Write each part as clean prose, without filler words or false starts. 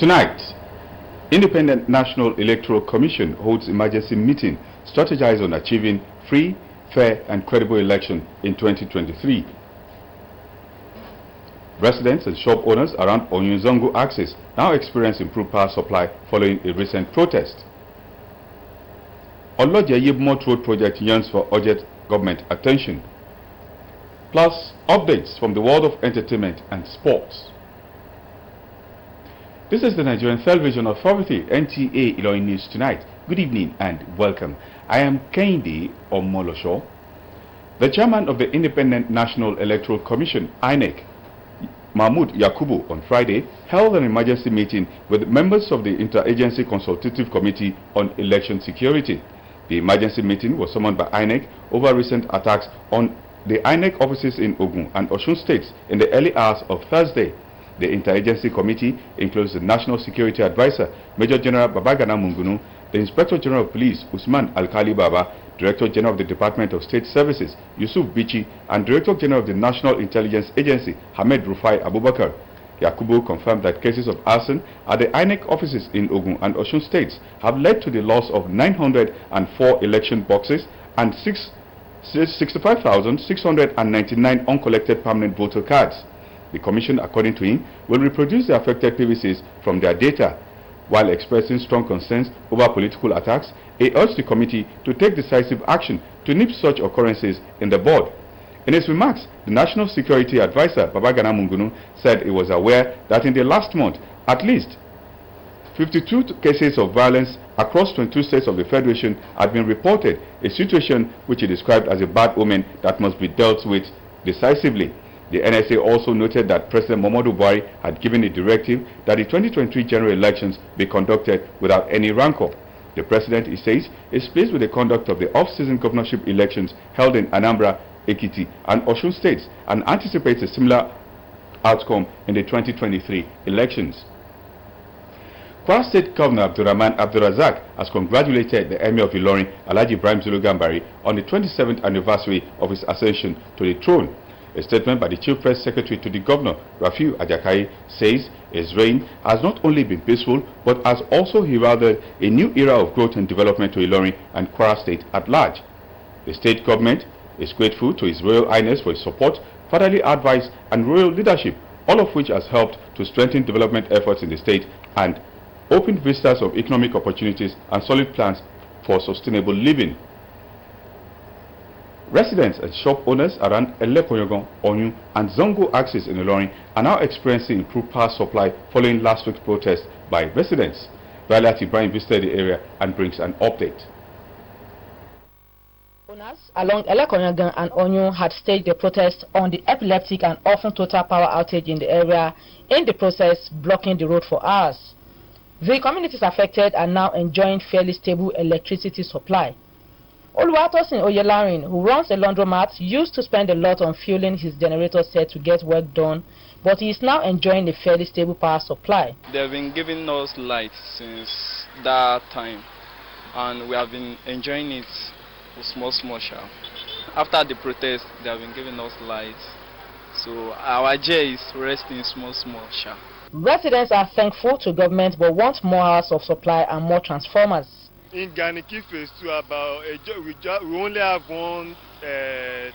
Tonight, Independent National Electoral Commission holds emergency meeting strategize on achieving free, fair and credible election in 2023. Residents and shop owners around Onyunzongo axis now experience improved power supply following a recent protest. Oloje Yibmot Road project yearns for urgent government attention. Plus, updates from the world of entertainment and sports. This is the Nigerian Television Authority, NTA ILORIN News Tonight. Good evening and welcome. I am Kehinde Omolosho. The chairman of the Independent National Electoral Commission, INEC, Mahmoud Yakubu, on Friday held an emergency meeting with members of the Interagency Consultative Committee on Election Security. The emergency meeting was summoned by INEC over recent attacks on the INEC offices in Ogun and Osun states in the early hours of Thursday. The Interagency Committee includes the National Security Advisor, Major General Babagana Mungunu, the Inspector General of Police, Usman Alkali Baba, Director General of the Department of State Services, Yusuf Bichi, and Director General of the National Intelligence Agency, Hamed Rufai Abubakar. Yakubu confirmed that cases of arson at the INEC offices in Ogun and Osun states have led to the loss of 904 election boxes and 65,699 uncollected permanent voter cards. The Commission, according to him, will reproduce the affected PVCs from their data. While expressing strong concerns over political attacks, he urged the committee to take decisive action to nip such occurrences in the bud. In his remarks, the National Security Advisor, Babagana Mungunu, said he was aware that in the last month, at least 52 cases of violence across 22 states of the Federation had been reported, a situation which he described as a bad omen that must be dealt with decisively. The NSA also noted that President Muhammadu Buhari had given a directive that the 2023 general elections be conducted without any rancor. The president, he says, is pleased with the conduct of the off-season governorship elections held in Anambra, Ekiti, and Osun states and anticipates a similar outcome in the 2023 elections. Kwara State Governor Abdurrahman Abdulrazak has congratulated the Emir of Ilorin, Alhaji Ibrahim Zulu Gambari, on the 27th anniversary of his ascension to the throne. A statement by the Chief Press Secretary to the Governor, Rafiu Ajakai, says his reign has not only been peaceful but has also heralded a new era of growth and development to Ilorin and Kwara State at large. The state government is grateful to His Royal Highness for his support, fatherly advice and royal leadership, all of which has helped to strengthen development efforts in the state and open vistas of economic opportunities and solid plans for sustainable living. Residents and shop owners around Elekoyogon, Onyu and Zongo axis in Ilorin are now experiencing improved power supply following last week's protest by residents. Violet Ibrahim visited the area and brings an update. Owners along Elekoyogon and Onyu had staged the protest on the epileptic and often total power outage in the area, in the process blocking the road for hours. The communities affected are now enjoying fairly stable electricity supply. Oluwatosin Oyelarin, who runs a laundromat, used to spend a lot on fueling his generator set to get work done, but he is now enjoying a fairly stable power supply. They have been giving us light since that time, and we have been enjoying it small. After the protest, they have been giving us light, so our J is resting small. Residents are thankful to government but want more hours of supply and more transformers. In Ganiki phase 2, we only have one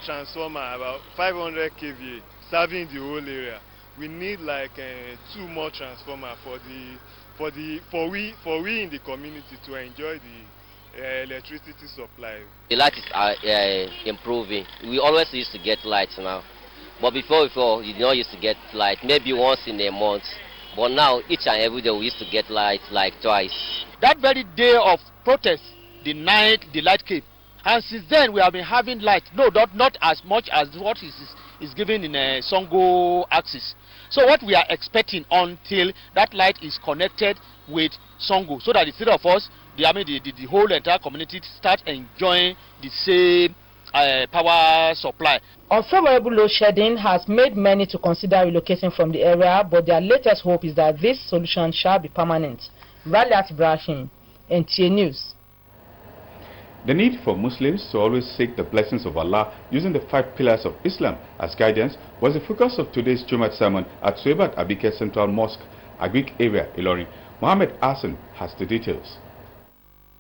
transformer, about 500 kVA, serving the whole area. We need like 2 more transformers for we in the community to enjoy the electricity supply. The light is improving. We always used to get lights now, but before you did not used to get light, maybe once in a month. But now each and every day we used to get light like twice. That very day of protest, the night the light came, and since then we have been having light. No, not as much as what is given in a Songo axis. So what we are expecting until that light is connected with Songo, so that the three of us, the whole entire community, start enjoying the same power supply. Unfavorable load shedding has made many to consider relocating from the area, but their latest hope is that this solution shall be permanent. Violet Ibrahim, NTA News. The need for Muslims to always seek the blessings of Allah using the 5 pillars of Islam as guidance was the focus of today's Jumat sermon at Suebat Abike Central Mosque Agric area, Ilorin. Mohammed Hassan has the details.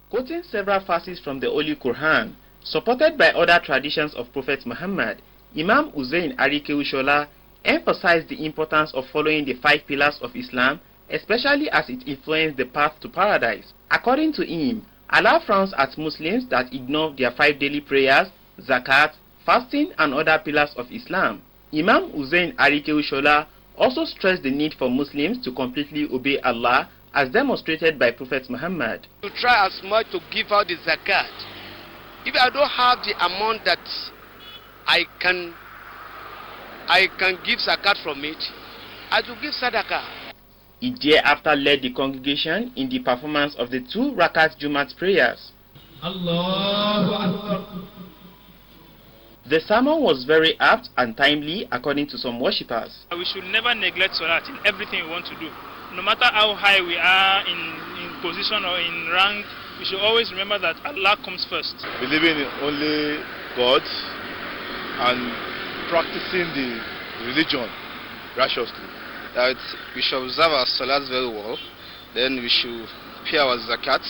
Quoting several verses from the Holy Quran, supported by other traditions of Prophet Muhammad, Imam Hussein Arikeushola emphasized the importance of following the 5 pillars of Islam, especially as it influenced the path to paradise. According to him, Allah frowns at Muslims that ignore their 5 daily prayers, zakat, fasting and other pillars of Islam. Imam Hussein Arikeushola also stressed the need for Muslims to completely obey Allah as demonstrated by Prophet Muhammad. To try as much to give out the zakat. If I don't have the amount that I can give zakat from it, I will give sadaqah. He thereafter led the congregation in the performance of the 2 Rakat Jumat prayers. Allahu Akbar. The sermon was very apt and timely according to some worshippers. We should never neglect Salat in everything we want to do. No matter how high we are in position or in rank, we should always remember that Allah comes first. Believing in only God and practicing the religion righteously. That we should observe our Salat very well, then we should pay our zakat,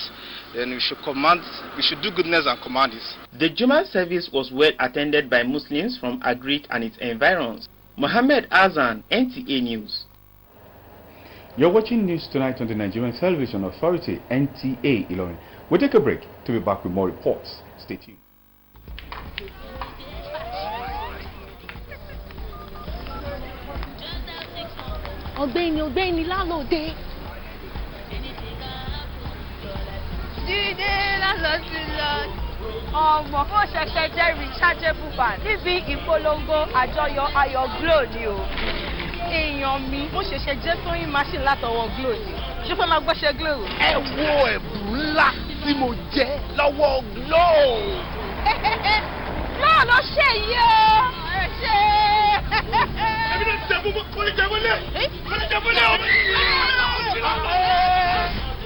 then we should do goodness and command it. The Jummah service was well attended by Muslims from Agric and its environs. Mohammed Hassan, NTA News. You're watching News Tonight on the Nigerian Television Authority, NTA ILORIN. We'll take a break to be back with more reports. Stay tuned. Ọ̀gbẹ́ni lálòdé. Dídé lálọ́sí lọ. Ọmọ fún ṣẹ̀ṣẹ̀ jẹ́ rechargeable fan níbi ìpolongo àjọyọ̀ ayọ̀ Glo ni o. Èèyàn mi mo ṣẹ̀ṣẹ̀ jẹ́ sewing machine látọwọ́ Glo ni. Ṣé fẹ́ máa gbọ́ṣẹ́ Glo? Ẹ wo ẹ̀bùn ńlá tí mo jẹ lọ́wọ́ Glo. Náà ló ṣe yìí o. Ẹ ṣe. Ẹbí náà ti jẹ́ fún kọ́lé jẹ́ wọlé. Kọ́lé jẹ́ wọlé o.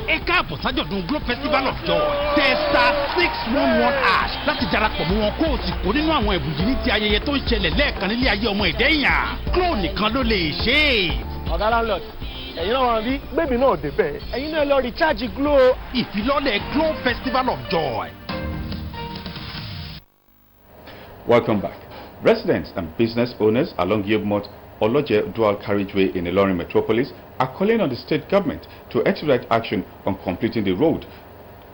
Ẹ káàbọ̀ sájọ̀dún Glo Festival of Joy. Testa 611# láti darapọ̀ mọ́ wọn kó o sì kó nínú àwọn ẹ̀bùn yìí ní ti ayẹyẹ tó ń ṣẹlẹ̀ lẹ́ẹ̀kan nílé ayé ọmọ ẹ̀dá èèyàn. Glo nìkan ló lè ṣe é. Ọ̀gá landlord, ẹ̀yin náà wọ́n rí bébì náà débẹ̀. Ẹ̀yin náà lọ recharge Glo. Ìfilọ́lẹ̀ Glo Festival of Joy. Welcome back. Residents and business owners along Yebmot Oloje dual carriageway in Ilorin metropolis are calling on the state government to expedite action on completing the road,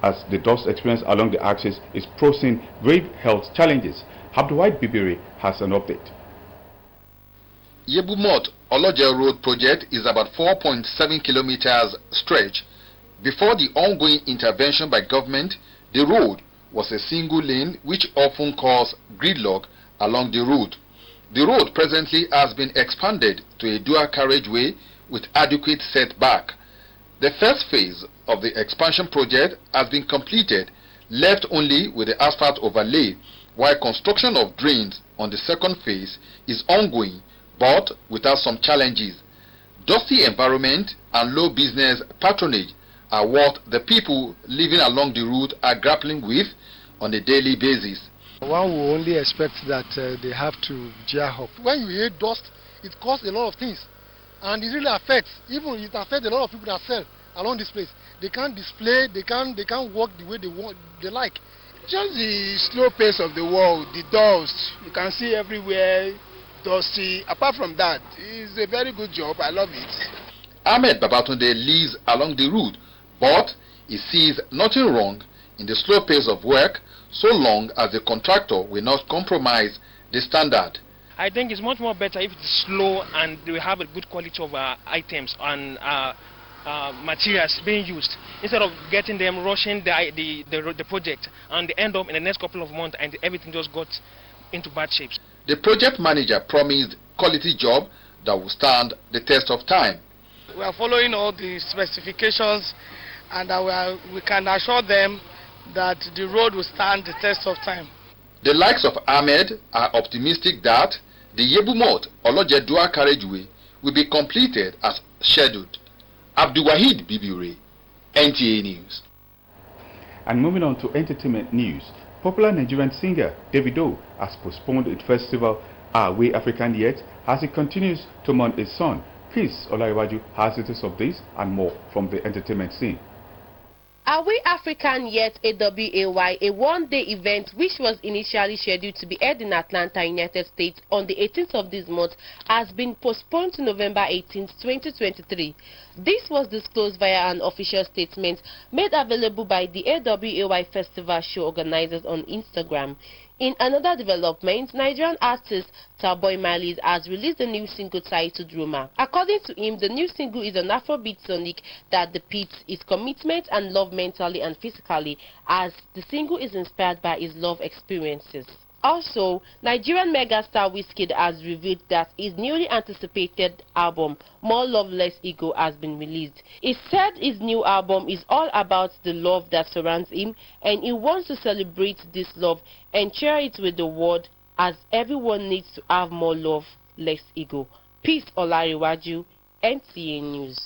as the dust experience along the axis is posing grave health challenges. Abdulwahid Bibiri has an update. Yebumot Oloje Road project is about 4.7 kilometers stretch. Before the ongoing intervention by government, the road was a single lane which often caused gridlock along the route. The road presently has been expanded to a dual carriageway with adequate setback. The first phase of the expansion project has been completed, left only with the asphalt overlay, while construction of drains on the second phase is ongoing, but without some challenges. Dusty environment and low business patronage are what the people living along the route are grappling with on a daily basis. One will only expect that they have to gear up. When you hear dust, it causes a lot of things, and it really affects. Even it affects a lot of people that sell along this place. They can't display, they can't walk the way they like. Just the slow pace of the world, the dust, you can see everywhere dusty. Apart from that, it's a very good job. I love it. Ahmed Babatunde lives along the route, but he sees nothing wrong in the slow pace of work, so long as the contractor will not compromise the standard. I think it's much more better if it's slow and we have a good quality of items and materials being used, instead of getting them rushing the project and they end up in the next couple of months and everything just got into bad shapes. The project manager promised quality job that will stand the test of time. We are following all the specifications, and we can assure them that the road will stand the test of time. The likes of Ahmed are optimistic that the Yebumot Oloje dual carriageway will be completed as scheduled. Abdulwahid Bibiri, NTA News. And moving on to entertainment news, popular Nigerian singer Davido has postponed its festival Our Way African Yet as he continues to mourn his son, Peace Olaiwaju has details of this and more from the entertainment scene. Are We African Yet? AWAY, a one-day event which was initially scheduled to be held in Atlanta, United States on the 18th of this month, has been postponed to November 18th, 2023. This was disclosed via an official statement made available by the AWAY Festival show organizers on Instagram. In another development, Nigerian artist Starboy Marley has released a new single titled Roma. According to him, the new single is an Afrobeat sonic that depicts his commitment and love mentally and physically, as the single is inspired by his love experiences. Also, Nigerian megastar Wizkid has revealed that his newly anticipated album, More Love Less Ego, has been released. He said his new album is all about the love that surrounds him, and he wants to celebrate this love and share it with the world, as everyone needs to have more love, less ego. Peace Olariwaju, NTA News.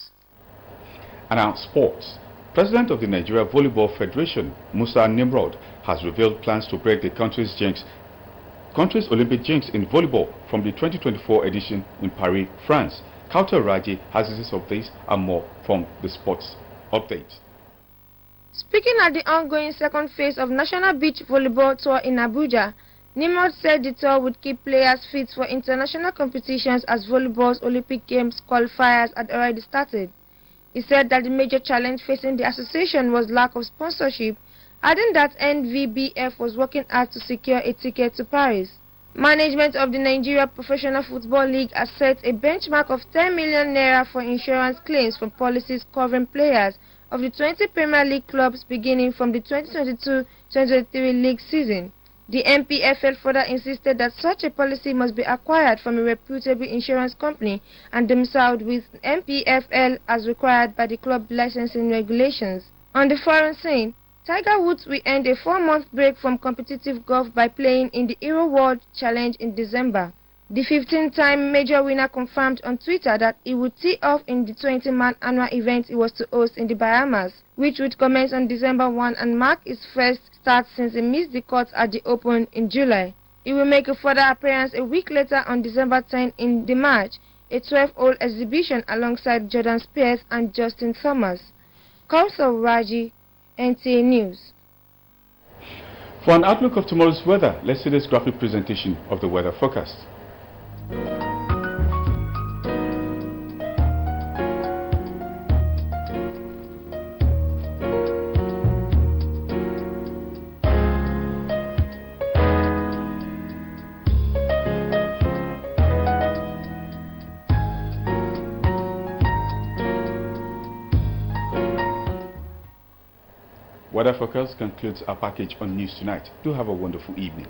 And now sports. President of the Nigeria Volleyball Federation, Musa Nimrod, has revealed plans to break the country's Olympic jinx in volleyball from the 2024 edition in Paris, France. Kauta Raji has details of this and more from the sports update. Speaking at the ongoing second phase of National Beach Volleyball Tour in Abuja, Nimrod said the tour would keep players fit for international competitions as volleyball's Olympic Games qualifiers had already started. He said that the major challenge facing the association was lack of sponsorship, adding that NVBF was working hard to secure a ticket to Paris. Management of the Nigeria Professional Football League has set a benchmark of 10 million naira for insurance claims from policies covering players of the 20 Premier League clubs beginning from the 2022-2023 league season. The NPFL further insisted that such a policy must be acquired from a reputable insurance company and domiciled with NPFL as required by the club licensing regulations. On the foreign scene, Tiger Woods will end a 4-month break from competitive golf by playing in the Hero World Challenge in December. The 15-time major winner confirmed on Twitter that he would tee off in the 20-man annual event he was to host in the Bahamas, which would commence on December 1 and mark his first start since he missed the cut at the Open in July. He will make a further appearance a week later on December 10 in the match, a 12-hole exhibition alongside Jordan Spieth and Justin Thomas. Kausa Raji, NTA News. For an outlook of tomorrow's weather, let's see this graphic presentation of the weather forecast. Weather forecast concludes our package on News Tonight. Do have a wonderful evening.